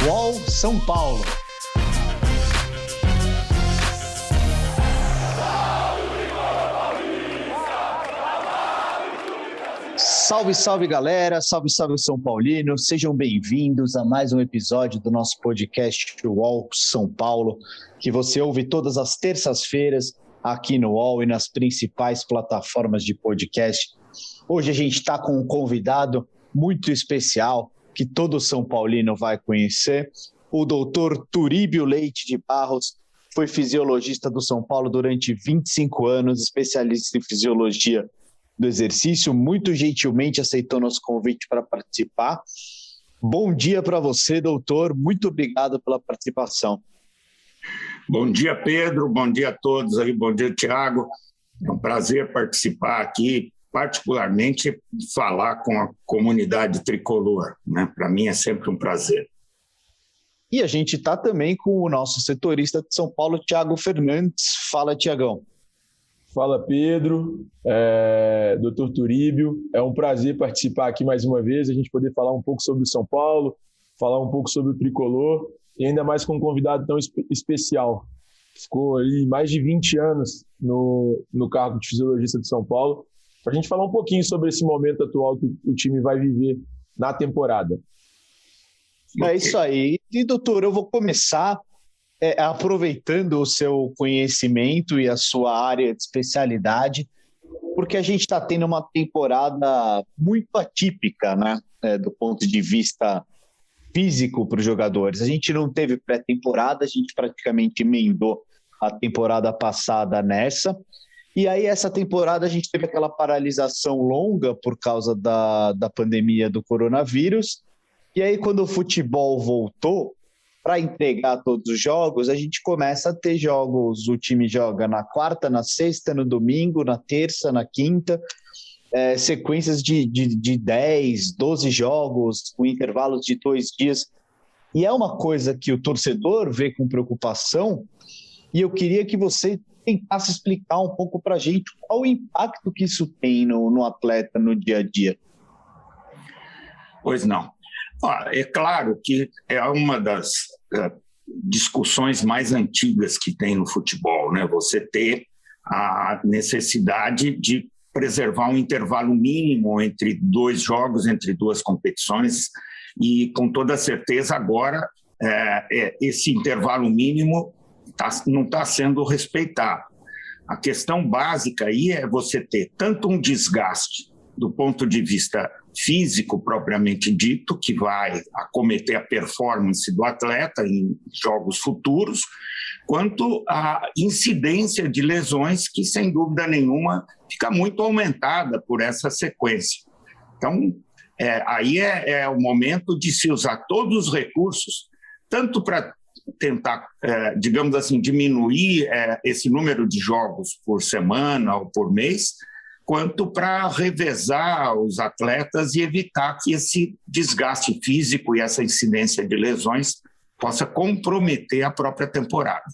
UOL São Paulo. Salve, salve galera, salve, salve São Paulino, sejam bem-vindos a mais um episódio do nosso podcast UOL São Paulo, que você ouve todas as terças-feiras aqui no UOL e nas principais plataformas de podcast. Hoje a gente está com um convidado muito especial que todo São Paulino vai conhecer, o doutor Turíbio Leite de Barros. Foi fisiologista do São Paulo durante 25 anos, especialista em fisiologia do exercício, muito gentilmente aceitou nosso convite para participar. Bom dia para você, doutor, muito obrigado pela participação. Bom dia, Pedro, bom dia a todos aí, bom dia, Thiago. É um prazer participar aqui, particularmente falar com a comunidade tricolor, né? Para mim é sempre um prazer. E a gente está também com o nosso setorista de São Paulo, Thiago Fernandes. Fala, Thiagão. Fala, Pedro, doutor Turíbio, é um prazer participar aqui mais uma vez, a gente poder falar um pouco sobre o São Paulo, falar um pouco sobre o tricolor, e ainda mais com um convidado tão especial. Ficou aí mais de 20 anos no cargo de fisiologista de São Paulo, para a gente falar um pouquinho sobre esse momento atual que o time vai viver na temporada. É isso aí. E, doutor, eu vou começar aproveitando o seu conhecimento e a sua área de especialidade, porque a gente está tendo uma temporada muito atípica, né, do ponto de vista físico para os jogadores. A gente não teve pré-temporada, a gente praticamente emendou a temporada passada nessa, e aí essa temporada a gente teve aquela paralisação longa por causa da pandemia do coronavírus, e aí quando o futebol voltou, para entregar todos os jogos, a gente começa a ter jogos, o time joga na quarta, na sexta, no domingo, na terça, na quinta, sequências de 10, 12 jogos, com intervalos de 2 dias. E é uma coisa que o torcedor vê com preocupação, e eu queria que você tentasse explicar um pouco para a gente qual o impacto que isso tem no atleta no dia a dia. Pois não. É claro que é uma das discussões mais antigas que tem no futebol, né? Você ter a necessidade de preservar um intervalo mínimo entre 2 jogos, entre 2 competições, e com toda certeza agora esse intervalo mínimo não está sendo respeitado. A questão básica aí é você ter tanto um desgaste do ponto de vista físico propriamente dito, que vai acometer a performance do atleta em jogos futuros, quanto a incidência de lesões que, sem dúvida nenhuma, fica muito aumentada por essa sequência. Então, aí é o momento de se usar todos os recursos, tanto para tentar, digamos assim, diminuir esse número de jogos por semana ou por mês, quanto para revezar os atletas e evitar que esse desgaste físico e essa incidência de lesões possa comprometer a própria temporada.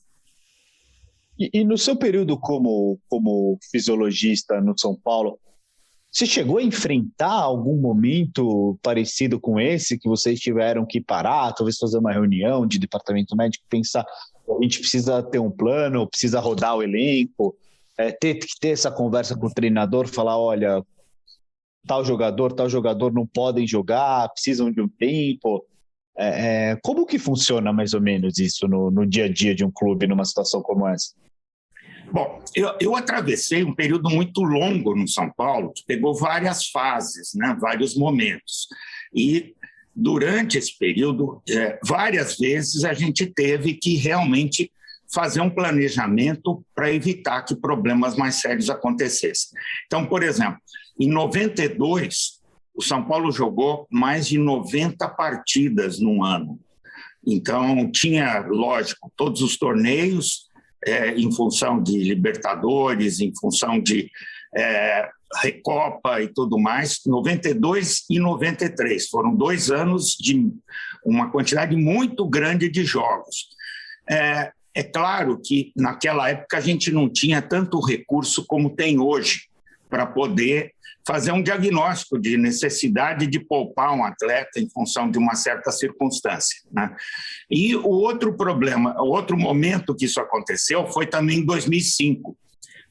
E no seu período como fisiologista no São Paulo, você chegou a enfrentar algum momento parecido com esse, que vocês tiveram que parar, talvez fazer uma reunião de departamento médico, pensar, a gente precisa ter um plano, precisa rodar o elenco, ter que ter essa conversa com o treinador, falar, olha, tal jogador não podem jogar, precisam de um tempo. Como que funciona mais ou menos isso no dia a dia de um clube numa situação como essa? Bom, eu atravessei um período muito longo no São Paulo, que pegou várias fases, né, vários momentos. E durante esse período, várias vezes a gente teve que realmente fazer um planejamento para evitar que problemas mais sérios acontecessem. Então, por exemplo, em 92, o São Paulo jogou mais de 90 partidas num ano. Então, tinha, lógico, todos os torneios em função de Libertadores, em função de Recopa e tudo mais, 92 e 93. Foram 2 anos de uma quantidade muito grande de jogos. É claro que naquela época a gente não tinha tanto recurso como tem hoje para poder fazer um diagnóstico de necessidade de poupar um atleta em função de uma certa circunstância, né? E o outro problema, o outro momento que isso aconteceu foi também em 2005.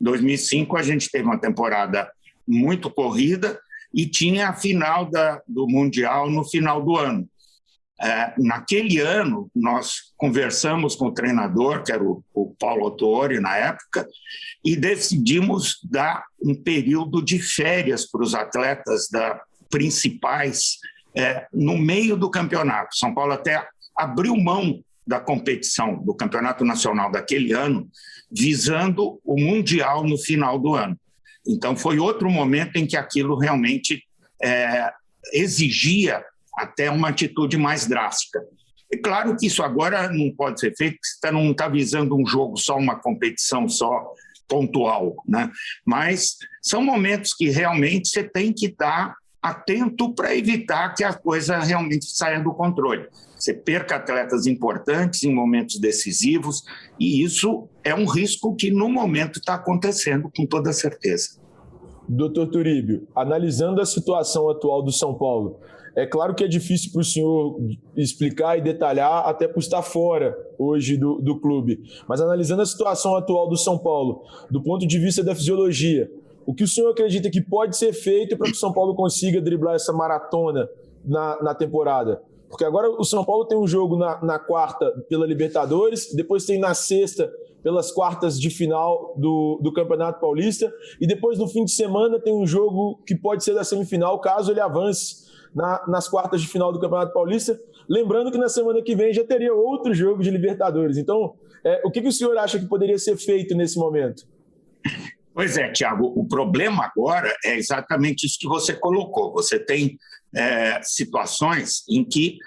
Em 2005, a gente teve uma temporada muito corrida e tinha a final do Mundial no final do ano. Naquele ano, nós conversamos com o treinador, que era o Paulo Autuori, na época, e decidimos dar um período de férias para os atletas principais no meio do campeonato. São Paulo até abriu mão da competição do Campeonato Nacional daquele ano, visando o Mundial no final do ano. Então, foi outro momento em que aquilo realmente exigia até uma atitude mais drástica. É claro que isso agora não pode ser feito, porque você não está visando um jogo só, uma competição só pontual, né? Mas são momentos que realmente você tem que estar atento para evitar que a coisa realmente saia do controle. Você perca atletas importantes em momentos decisivos, e isso é um risco que no momento está acontecendo com toda certeza. Doutor Turíbio, analisando a situação atual do São Paulo, é claro que é difícil para o senhor explicar e detalhar, até por estar fora hoje do clube, mas analisando a situação atual do São Paulo, do ponto de vista da fisiologia, o que o senhor acredita que pode ser feito para que o São Paulo consiga driblar essa maratona na temporada? Porque agora o São Paulo tem um jogo na quarta pela Libertadores, depois tem na sexta pelas quartas de final do Campeonato Paulista, e depois no fim de semana tem um jogo que pode ser da semifinal, caso ele avance nas quartas de final do Campeonato Paulista. Lembrando que na semana que vem já teria outro jogo de Libertadores. Então, o que o senhor acha que poderia ser feito nesse momento? Pois é, Thiago, o problema agora é exatamente isso que você colocou. Você tem situações em que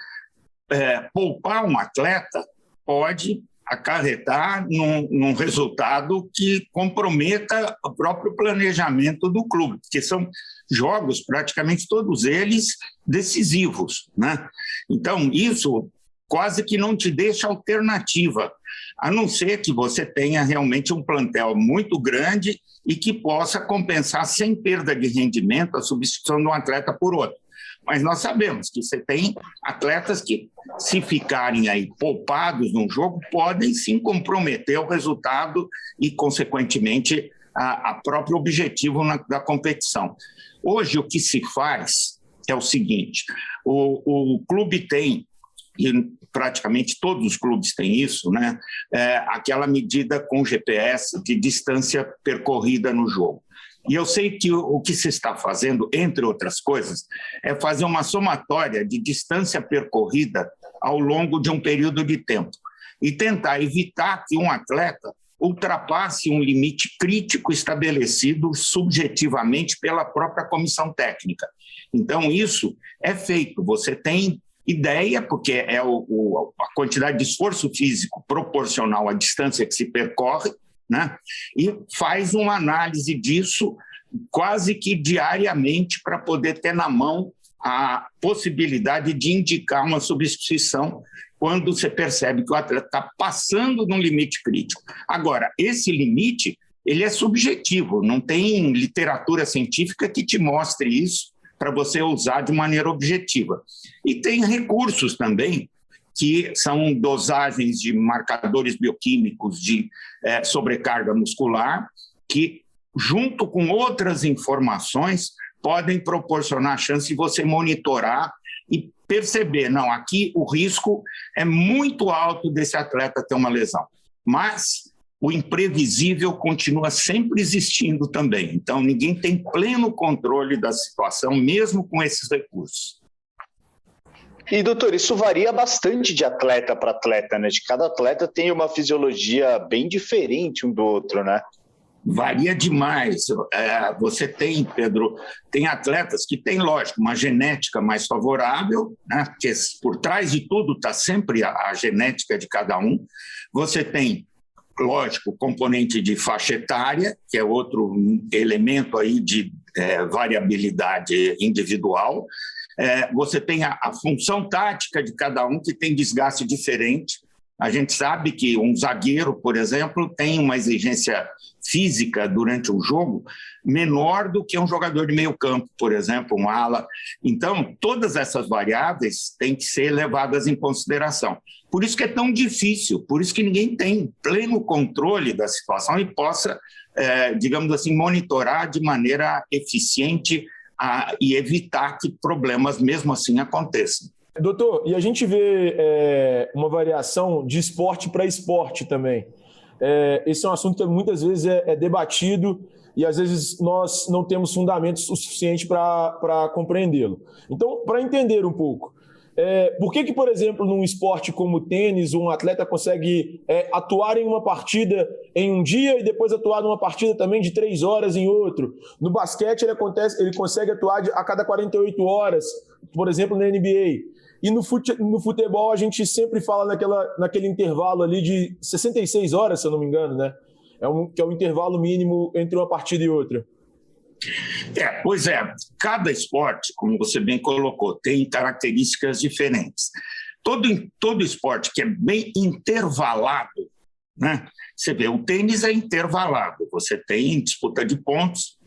poupar um atleta pode acarretar num resultado que comprometa o próprio planejamento do clube, porque são jogos, praticamente todos eles, decisivos, né? Então, isso quase que não te deixa alternativa, a não ser que você tenha realmente um plantel muito grande e que possa compensar sem perda de rendimento a substituição de um atleta por outro. Mas nós sabemos que você tem atletas que, se ficarem aí poupados num jogo, podem sim comprometer o resultado e, consequentemente, a próprio objetivo da competição. Hoje, o que se faz é o seguinte: o clube tem, e praticamente todos os clubes têm isso, né? Aquela medida com GPS de distância percorrida no jogo. E eu sei que o que se está fazendo, entre outras coisas, é fazer uma somatória de distância percorrida ao longo de um período de tempo e tentar evitar que um atleta ultrapasse um limite crítico estabelecido subjetivamente pela própria comissão técnica. Então, isso é feito. Você tem ideia, porque é a quantidade de esforço físico proporcional à distância que se percorre, né? E faz uma análise disso quase que diariamente para poder ter na mão a possibilidade de indicar uma substituição quando você percebe que o atleta está passando de um limite crítico. Agora, esse limite ele é subjetivo, não tem literatura científica que te mostre isso para você usar de maneira objetiva. E tem recursos também, que são dosagens de marcadores bioquímicos de sobrecarga muscular, que, junto com outras informações, podem proporcionar a chance de você monitorar e perceber, não, aqui o risco é muito alto desse atleta ter uma lesão. Mas o imprevisível continua sempre existindo também. Então, ninguém tem pleno controle da situação, mesmo com esses recursos. E, doutor, isso varia bastante de atleta para atleta, né? De cada atleta tem uma fisiologia bem diferente um do outro, né? Varia demais. Você tem, Pedro, tem atletas que têm, lógico, uma genética mais favorável, né? Porque por trás de tudo está sempre a genética de cada um. Você tem, lógico, o componente de faixa etária, que é outro elemento aí de variabilidade individual. Você tem a função tática de cada um, que tem desgaste diferente. A gente sabe que um zagueiro, por exemplo, tem uma exigência física durante o jogo menor do que um jogador de meio campo, por exemplo, um ala. Então, todas essas variáveis têm que ser levadas em consideração. Por isso que é tão difícil, por isso que ninguém tem pleno controle da situação e possa, digamos assim, monitorar de maneira eficiente e evitar que problemas mesmo assim aconteçam. Doutor, e a gente vê uma variação de esporte para esporte também. Esse é um assunto que muitas vezes é debatido e às vezes nós não temos fundamentos o suficiente para compreendê-lo. Então, para entender um pouco, por que, por exemplo, num esporte como o tênis, um atleta consegue atuar em uma partida em um dia e depois atuar numa partida também de 3 horas em outro? No basquete, ele consegue atuar a cada 48 horas, por exemplo, na NBA. E no futebol a gente sempre fala naquele intervalo ali de 66 horas, se eu não me engano, né? Que é o intervalo mínimo entre uma partida e outra. Pois é, cada esporte, como você bem colocou, tem características diferentes. Todo esporte que é bem intervalado, né? Você vê, o tênis é intervalado, você tem disputa de pontos,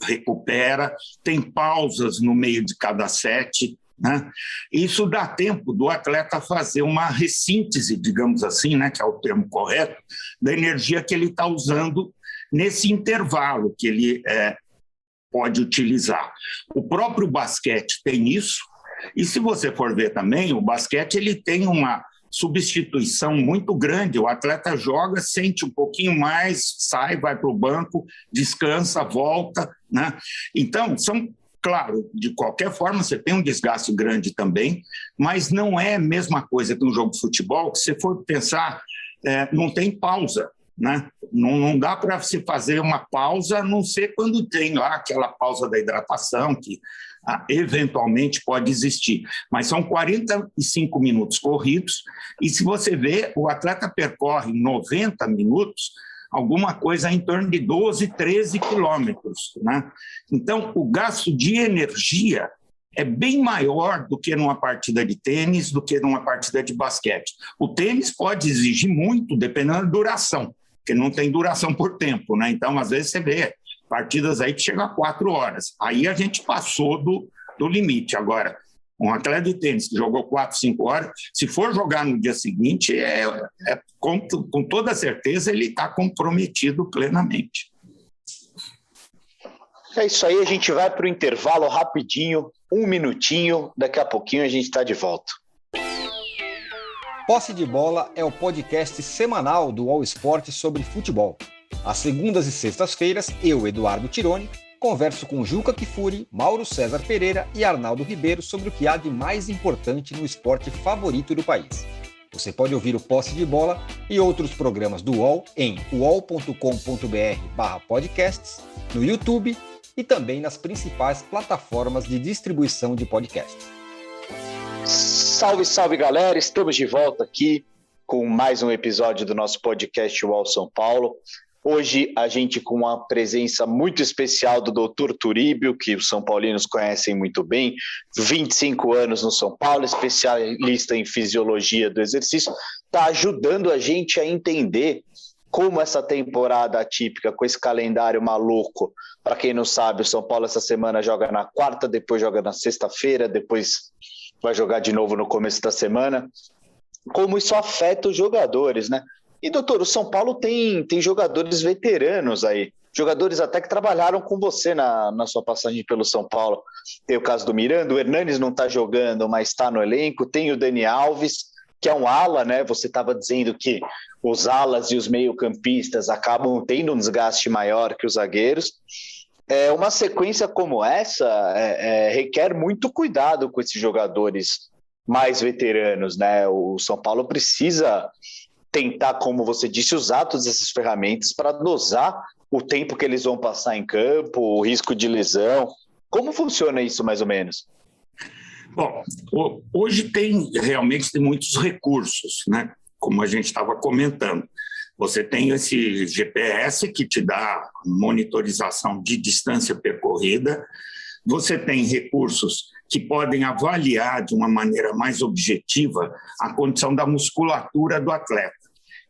recupera, tem pausas no meio de cada set, né? Isso dá tempo do atleta fazer uma ressíntese, digamos assim, né, que é o termo correto, da energia que ele está usando nesse intervalo que ele pode utilizar. O próprio basquete tem isso, e se você for ver também, o basquete ele tem uma substituição muito grande, o atleta joga, sente um pouquinho mais, sai, vai para o banco, descansa, volta, né? Então, claro, de qualquer forma, você tem um desgaste grande também, mas não é a mesma coisa que um jogo de futebol, que se for pensar, não tem pausa, né? Não dá para se fazer uma pausa, a não ser quando tem lá aquela pausa da hidratação, que eventualmente pode existir. Mas são 45 minutos corridos, e se você vê, o atleta percorre 90 minutos, alguma coisa em torno de 12, 13 quilômetros, né? Então, o gasto de energia é bem maior do que numa partida de tênis, do que numa partida de basquete. O tênis pode exigir muito, dependendo da duração, porque não tem duração por tempo, né? Então, às vezes, você vê partidas aí que chegam a 4 horas. Aí a gente passou do limite. Agora, um atleta de tênis que jogou 4, 5 horas, se for jogar no dia seguinte, com toda certeza ele está comprometido plenamente. É isso aí, a gente vai para o intervalo rapidinho, 1 minutinho, daqui a pouquinho a gente está de volta. Posse de Bola é o podcast semanal do All Sport sobre futebol. Às segundas e sextas-feiras, eu, Eduardo Tironi, converso com Juca Kfouri, Mauro César Pereira e Arnaldo Ribeiro sobre o que há de mais importante no esporte favorito do país. Você pode ouvir o Posse de Bola e outros programas do UOL em uol.com.br/podcasts, no YouTube e também nas principais plataformas de distribuição de podcasts. Salve, salve galera, estamos de volta aqui com mais um episódio do nosso podcast UOL São Paulo. Hoje a gente com uma presença muito especial do Dr. Turíbio, que os são paulinos conhecem muito bem, 25 anos no São Paulo, especialista em fisiologia do exercício, está ajudando a gente a entender como essa temporada atípica, com esse calendário maluco. Para quem não sabe, o São Paulo essa semana joga na quarta, depois joga na sexta-feira, depois vai jogar de novo no começo da semana. Como isso afeta os jogadores, né? E, doutor, o São Paulo tem jogadores veteranos aí, jogadores até que trabalharam com você na sua passagem pelo São Paulo. Tem o caso do Miranda, o Hernanes não está jogando, mas está no elenco. Tem o Dani Alves, que é um ala, né? Você estava dizendo que os alas e os meio-campistas acabam tendo um desgaste maior que os zagueiros. Uma sequência como essa requer muito cuidado com esses jogadores mais veteranos, né? O São Paulo precisa tentar, como você disse, usar todas essas ferramentas para dosar o tempo que eles vão passar em campo, o risco de lesão. Como funciona isso, mais ou menos? Bom, hoje realmente tem muitos recursos, né? Como a gente estava comentando. Você tem esse GPS que te dá monitorização de distância percorrida, você tem recursos que podem avaliar de uma maneira mais objetiva a condição da musculatura do atleta.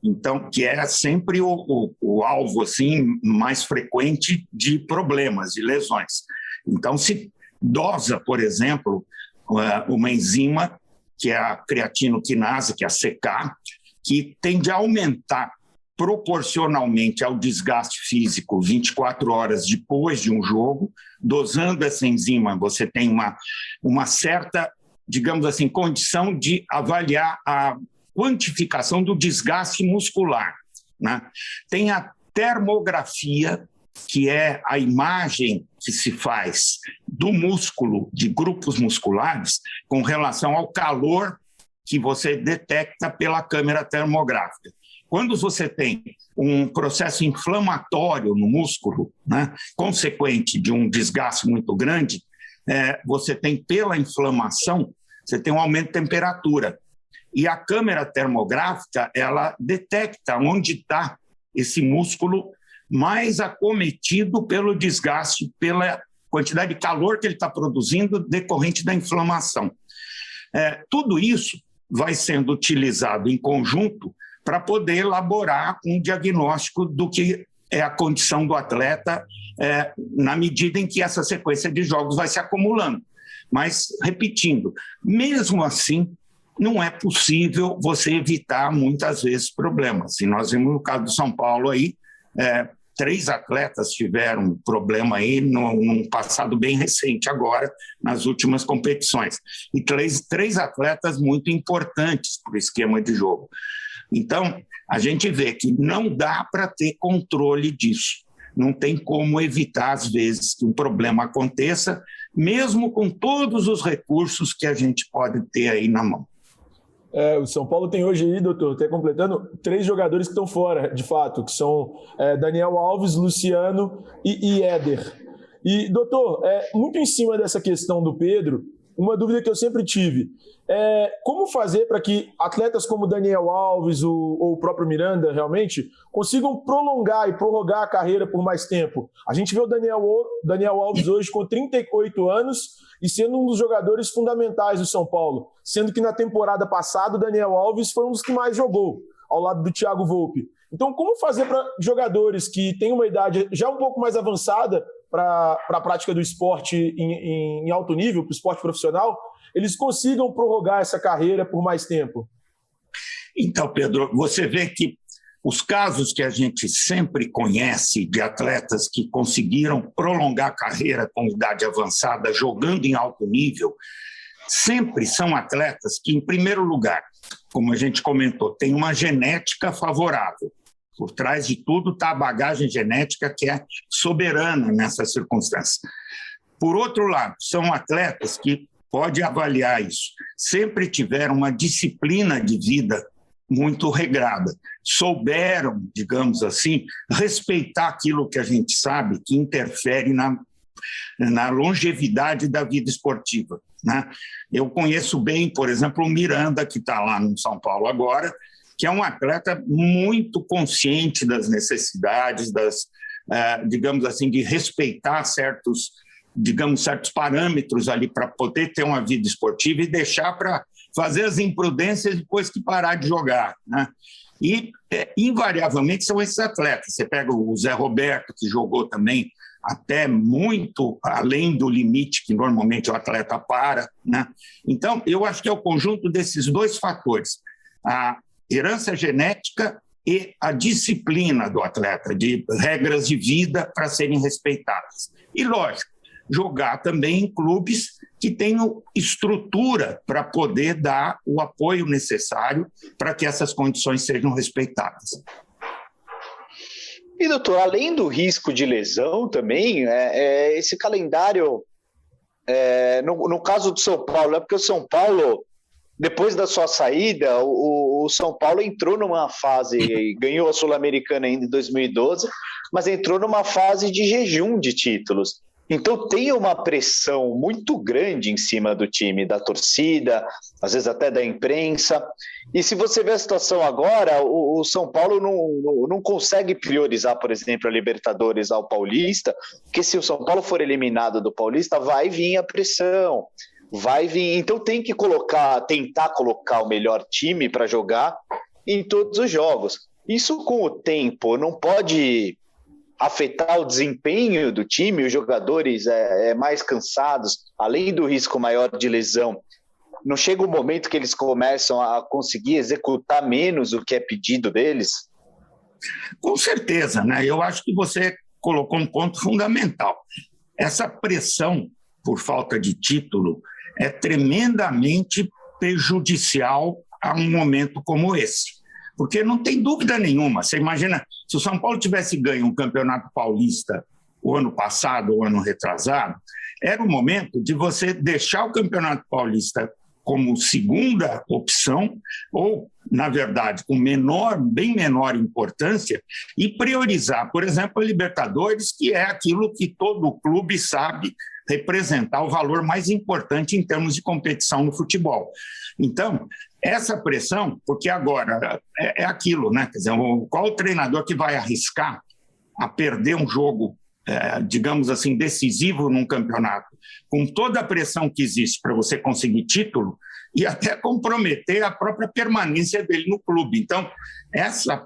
Então, que é sempre o alvo assim, mais frequente de problemas, de lesões. Então, se dosa, por exemplo, uma enzima, que é a creatinoquinase, que é a CK, que tende a aumentar proporcionalmente ao desgaste físico 24 horas depois de um jogo. Dosando essa enzima, você tem uma certa, digamos assim, condição de avaliar a quantificação do desgaste muscular, né? Tem a termografia, que é a imagem que se faz do músculo, de grupos musculares, com relação ao calor que você detecta pela câmera termográfica. Quando você tem um processo inflamatório no músculo, né, consequente de um desgaste muito grande, você tem, pela inflamação, você tem um aumento de temperatura. E a câmera termográfica, ela detecta onde está esse músculo mais acometido pelo desgaste, pela quantidade de calor que ele está produzindo decorrente da inflamação. Tudo isso vai sendo utilizado em conjunto para poder elaborar um diagnóstico do que é a condição do atleta na medida em que essa sequência de jogos vai se acumulando. Mas, repetindo, mesmo assim, não é possível você evitar muitas vezes problemas. E nós vimos no caso do São Paulo aí, 3 atletas tiveram problema aí num passado bem recente agora, nas últimas competições. E três atletas muito importantes para o esquema de jogo. Então, a gente vê que não dá para ter controle disso. Não tem como evitar, às vezes, que um problema aconteça, mesmo com todos os recursos que a gente pode ter aí na mão. O São Paulo tem hoje aí, doutor, até completando, 3 jogadores que estão fora, de fato, que são Daniel Alves, Luciano e Éder. E, doutor, muito em cima dessa questão do Pedro, uma dúvida que eu sempre tive como fazer para que atletas como Daniel Alves ou o próprio Miranda, realmente, consigam prolongar e prorrogar a carreira por mais tempo. A gente vê o Daniel Alves hoje com 38 anos e sendo um dos jogadores fundamentais do São Paulo, sendo que na temporada passada o Daniel Alves foi um dos que mais jogou, ao lado do Thiago Volpi. Então, como fazer para jogadores que têm uma idade já um pouco mais avançada para a prática do esporte em alto nível, para o esporte profissional, eles consigam prorrogar essa carreira por mais tempo? Então, Pedro, você vê que os casos que a gente sempre conhece de atletas que conseguiram prolongar a carreira com idade avançada, jogando em alto nível, sempre são atletas que, em primeiro lugar, como a gente comentou, têm uma genética favorável. Por trás de tudo está a bagagem genética que é soberana nessas circunstâncias. Por outro lado, são atletas que, pode avaliar isso, sempre tiveram uma disciplina de vida muito regrada. Souberam, digamos assim, respeitar aquilo que a gente sabe que interfere na longevidade da vida esportiva, né? Eu conheço bem, por exemplo, o Miranda, que está lá no São Paulo agora, que é um atleta muito consciente das necessidades, digamos assim, de respeitar certos parâmetros ali para poder ter uma vida esportiva e deixar para fazer as imprudências depois que parar de jogar, né? E, invariavelmente, são esses atletas. Você pega o Zé Roberto, que jogou também até muito além do limite que normalmente o atleta para, né? Então, eu acho que é o conjunto desses 2 fatores, a herança genética e a disciplina do atleta, de regras de vida para serem respeitadas. E, lógico, jogar também em clubes que tenham estrutura para poder dar o apoio necessário para que essas condições sejam respeitadas. E, doutor, além do risco de lesão também, esse calendário, no caso do São Paulo, é porque o São Paulo, depois da sua saída, o São Paulo entrou numa fase, ganhou a Sul-Americana ainda em 2012, mas entrou numa fase de jejum de títulos. Então tem uma pressão muito grande em cima do time, da torcida, às vezes até da imprensa. E se você vê a situação agora, o São Paulo não consegue priorizar, por exemplo, a Libertadores ao Paulista, porque se o São Paulo for eliminado do Paulista, vai vir a pressão. vai vir. Então tem que tentar colocar o melhor time para jogar em todos os jogos. Isso com o tempo não pode afetar o desempenho do time, os jogadores mais cansados, além do risco maior de lesão. Não chega um momento que eles começam a conseguir executar menos o que é pedido deles? Com certeza, né? Eu acho que você colocou um ponto fundamental. Essa pressão por falta de título é tremendamente prejudicial a um momento como esse. Porque não tem dúvida nenhuma. Você imagina, se o São Paulo tivesse ganho um campeonato paulista o ano passado, o ano retrasado, era o momento de você deixar o campeonato paulista como segunda opção, ou, na verdade, com bem menor importância, e priorizar, por exemplo, a Libertadores, que é aquilo que todo clube sabe representar o valor mais importante em termos de competição no futebol. Então, essa pressão, porque agora é aquilo, né? Quer dizer, qual o treinador que vai arriscar a perder um jogo, digamos assim, decisivo num campeonato, com toda a pressão que existe para você conseguir título e até comprometer a própria permanência dele no clube. Então, essa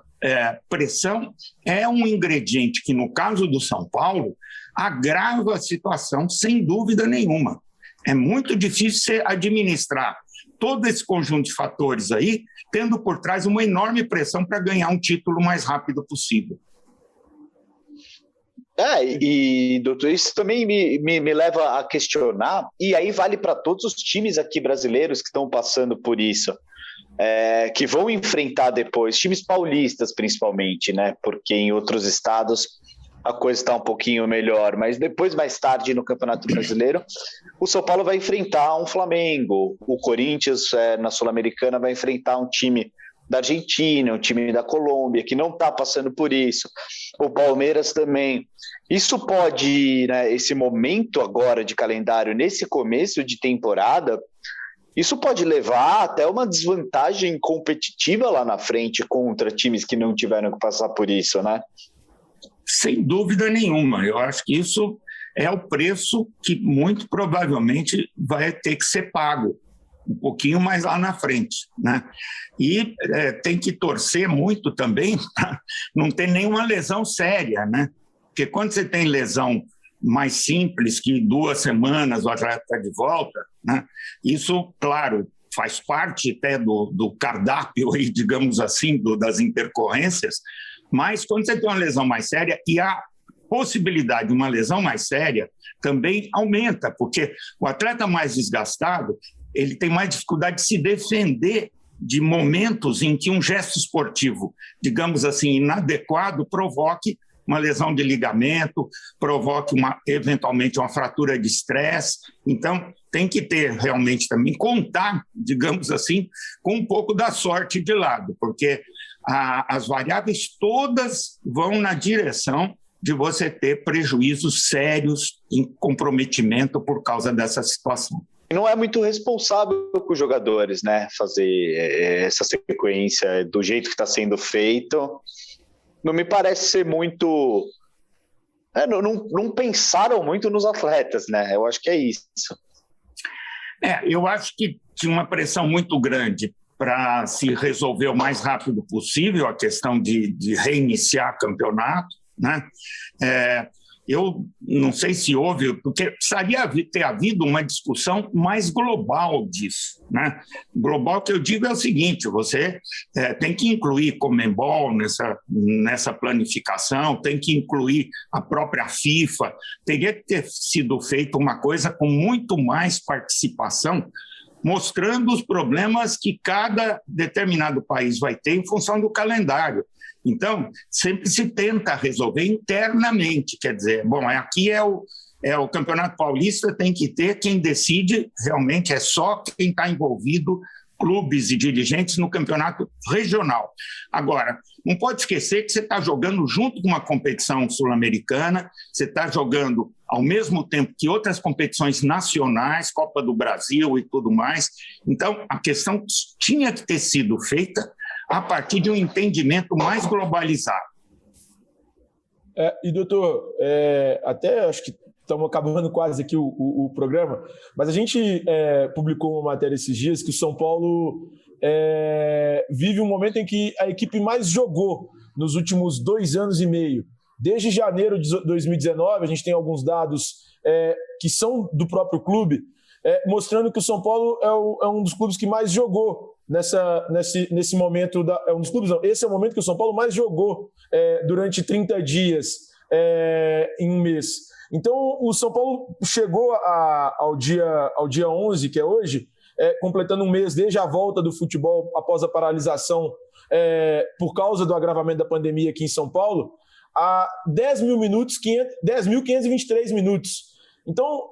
pressão é um ingrediente que, no caso do São Paulo, agrava a situação sem dúvida nenhuma. É muito difícil você administrar todo esse conjunto de fatores aí, tendo por trás uma enorme pressão para ganhar um título o mais rápido possível. Doutor, isso também me leva a questionar, e aí vale para todos os times aqui brasileiros que estão passando por isso, que vão enfrentar depois, times paulistas principalmente, né? Porque em outros estados a coisa está um pouquinho melhor, mas depois, mais tarde, no Campeonato Brasileiro, o São Paulo vai enfrentar um Flamengo, o Corinthians, na Sul-Americana, vai enfrentar um time da Argentina, um time da Colômbia, que não está passando por isso, o Palmeiras também. Isso pode, né, esse momento agora de calendário, nesse começo de temporada, isso pode levar até uma desvantagem competitiva lá na frente contra times que não tiveram que passar por isso, né? Sem dúvida nenhuma. Eu acho que isso é o preço que muito provavelmente vai ter que ser pago um pouquinho mais lá na frente, né? E tem que torcer muito também para não ter nenhuma lesão séria, né? Porque quando você tem lesão mais simples, que 2 semanas o atleta está de volta, né? Isso, claro, faz parte até do cardápio, aí, digamos assim, das intercorrências, mas quando você tem uma lesão mais séria, e a possibilidade de uma lesão mais séria também aumenta, porque o atleta mais desgastado, ele tem mais dificuldade de se defender de momentos em que um gesto esportivo, digamos assim, inadequado, provoque uma lesão de ligamento, provoque eventualmente uma fratura de estresse. Então, tem que ter realmente também, contar, digamos assim, com um pouco da sorte de lado, porque as variáveis todas vão na direção de você ter prejuízos sérios em comprometimento por causa dessa situação. Não é muito responsável com os jogadores, né, fazer essa sequência do jeito que está sendo feito. Não me parece ser muito... Não pensaram muito nos atletas, né? Eu acho que é isso. Eu acho que tinha uma pressão muito grande para se resolver o mais rápido possível a questão de reiniciar campeonato, né? Eu não sei se houve, porque precisaria ter havido uma discussão mais global disso, né? Global que eu digo é o seguinte: você tem que incluir Conmebol nessa planificação, tem que incluir a própria FIFA, teria que ter sido feita uma coisa com muito mais participação, mostrando os problemas que cada determinado país vai ter em função do calendário. Então, sempre se tenta resolver internamente, quer dizer, aqui é o Campeonato Paulista, tem que ter, quem decide realmente é só quem está envolvido, clubes e dirigentes no campeonato regional. Agora, não pode esquecer que você está jogando junto com uma competição sul-americana, você está jogando ao mesmo tempo que outras competições nacionais, Copa do Brasil e tudo mais. Então, a questão tinha que ter sido feita a partir de um entendimento mais globalizado. E, doutor, até acho que estamos acabando quase aqui o programa, mas a gente publicou uma matéria esses dias que o São Paulo vive um momento em que a equipe mais jogou nos últimos 2 anos e meio. Desde janeiro de 2019, a gente tem alguns dados que são do próprio clube, mostrando que o São Paulo é um dos clubes que mais jogou nesse momento. É um dos clubes, não, esse é o momento que o São Paulo mais jogou durante 30 dias em um mês. Então, o São Paulo chegou ao dia 11, que é hoje, completando um mês desde a volta do futebol após a paralisação por causa do agravamento da pandemia aqui em São Paulo, a 10.523 minutos. Então,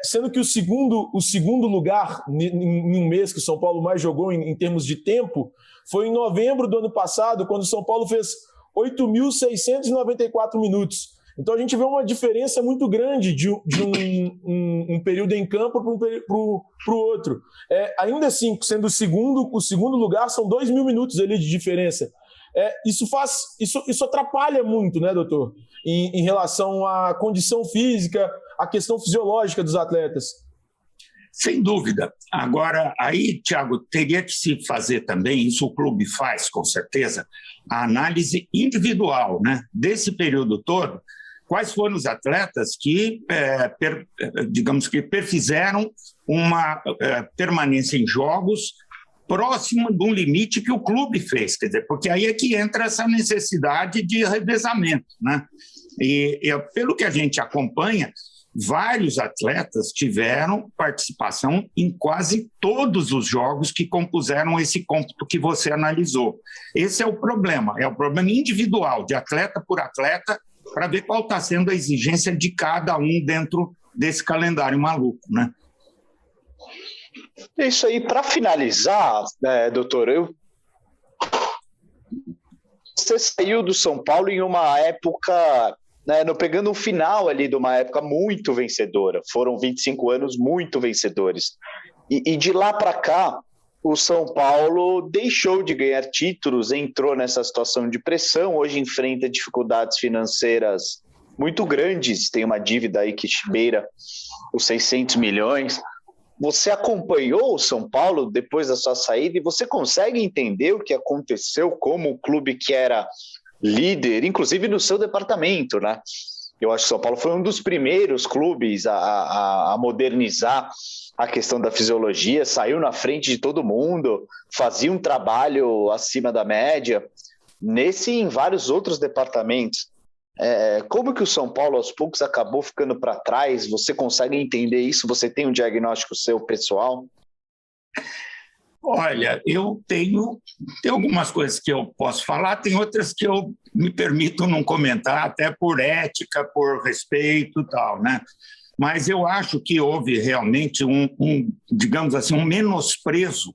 sendo que o segundo lugar em um mês que o São Paulo mais jogou em termos de tempo foi em novembro do ano passado, quando o São Paulo fez 8.694 minutos. Então, a gente vê uma diferença muito grande de um período em campo para o outro. Ainda assim, sendo o segundo lugar, são 2.000 minutos ali de diferença. Isso atrapalha muito, né, doutor? Em relação à condição física, à questão fisiológica dos atletas. Sem dúvida. Agora, aí, Thiago, teria que se fazer também, isso o clube faz, com certeza, a análise individual, né, desse período todo. Quais foram os atletas que, digamos que, perfizeram uma permanência em jogos próximo de um limite que o clube fez, quer dizer, porque aí é que entra essa necessidade de revezamento, né? E pelo que a gente acompanha, vários atletas tiveram participação em quase todos os jogos que compuseram esse cômputo que você analisou. Esse é o problema individual, de atleta por atleta, para ver qual está sendo a exigência de cada um dentro desse calendário maluco, né? É isso aí. Para finalizar, doutor, você saiu do São Paulo em uma época, né, pegando um final ali de uma época muito vencedora. Foram 25 anos muito vencedores. E de lá para cá, o São Paulo deixou de ganhar títulos, entrou nessa situação de pressão, hoje enfrenta dificuldades financeiras muito grandes, tem uma dívida aí que beira os 600 milhões. Você acompanhou o São Paulo depois da sua saída e você consegue entender o que aconteceu como o clube que era líder, inclusive no seu departamento, né? Eu acho que o São Paulo foi um dos primeiros clubes a modernizar a questão da fisiologia, saiu na frente de todo mundo, fazia um trabalho acima da média, nesse e em vários outros departamentos. Como que o São Paulo, aos poucos, acabou ficando para trás? Você consegue entender isso? Você tem um diagnóstico seu pessoal? Olha, eu tenho algumas coisas que eu posso falar, tem outras que eu me permito não comentar, até por ética, por respeito e tal, né? Mas eu acho que houve realmente digamos assim, um menosprezo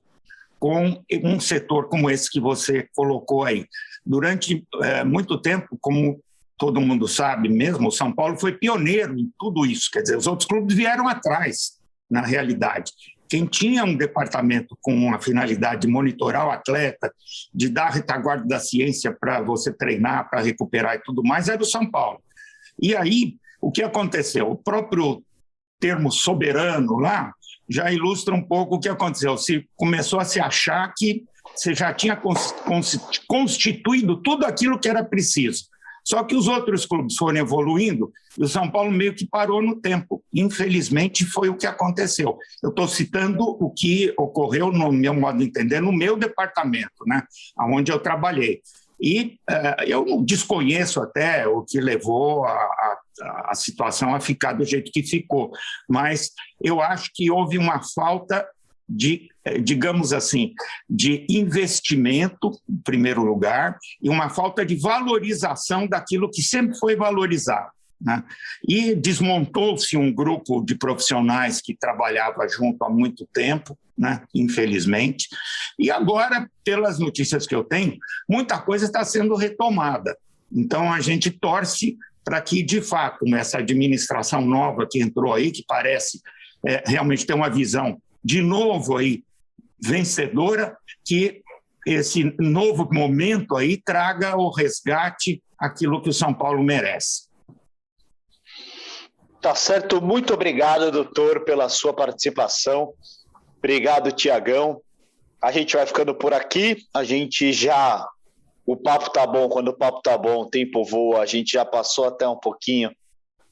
com um setor como esse que você colocou aí. Durante muito tempo, como todo mundo sabe mesmo, o São Paulo foi pioneiro em tudo isso, quer dizer, os outros clubes vieram atrás, na realidade. Quem tinha um departamento com a finalidade de monitorar o atleta, de dar retaguarda da ciência para você treinar, para recuperar e tudo mais, era o São Paulo. E aí, o que aconteceu? O próprio termo soberano lá já ilustra um pouco o que aconteceu. Começou a se achar que você já tinha constituído tudo aquilo que era preciso. Só que os outros clubes foram evoluindo e o São Paulo meio que parou no tempo. Infelizmente, foi o que aconteceu. Eu estou citando o que ocorreu, no meu modo de entender, no meu departamento, né, onde eu trabalhei. E eu desconheço até o que levou a situação a ficar do jeito que ficou, mas eu acho que houve uma falta de, digamos assim, de investimento, em primeiro lugar, e uma falta de valorização daquilo que sempre foi valorizado, né? E desmontou-se um grupo de profissionais que trabalhava junto há muito tempo, né? Infelizmente, e agora, pelas notícias que eu tenho, muita coisa está sendo retomada. Então, a gente torce para que, de fato, essa administração nova que entrou aí, que parece realmente ter uma visão de novo aí vencedora, que esse novo momento aí traga o resgate aquilo que o São Paulo merece. Tá certo, muito obrigado, doutor, pela sua participação. Obrigado, Tiagão. A gente vai ficando por aqui. O papo tá bom, quando o papo tá bom, o tempo voa, a gente já passou até um pouquinho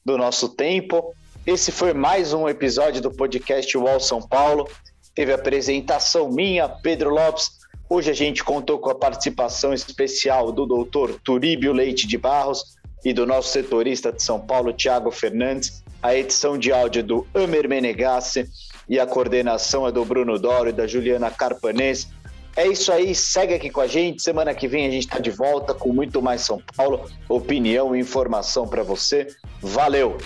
do nosso tempo. Esse foi mais um episódio do podcast UOL São Paulo. Teve a apresentação minha, Pedro Lopes. Hoje a gente contou com a participação especial do doutor Turíbio Leite de Barros e do nosso setorista de São Paulo, Thiago Fernandes. A edição de áudio é do Amer Menegassi e a coordenação é do Bruno Doro e da Juliana Carpanês. É isso aí, segue aqui com a gente. Semana que vem a gente está de volta com muito mais São Paulo, opinião e informação para você. Valeu!